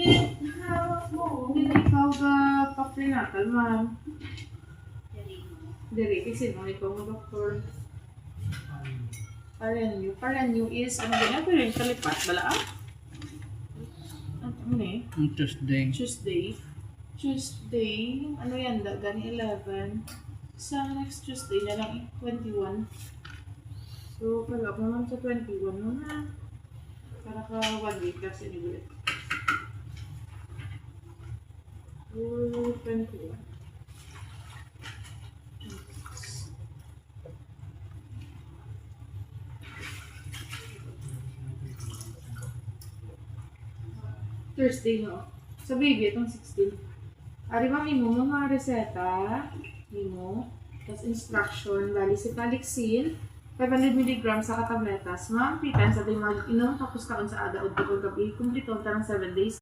Hawak mo. Hindi ikaw ka pa-prenatal, ma'am. Diri, kasi no, ikaw mo doktor. Paranyo is, ano ganyan? Pero yung kalipat, bala ah? Ano eh? Tuesday. Tuesday, ano yan, gani 11. Sa next Tuesday na lang, 21. So, pala mo naman sa 21 mo na. Para ka 1 week kasi anyway. So, 21. Thursday, no? Sa baby, itong 16. Ari ba, Mimo, mga reseta, Mimo, tapos instruction, bali si Palixin, 500 mg sa katabletas, ma'am, 3 times a day mag-inom, tapos kaon sa ada o gabi, kumplito, tarang 7 days.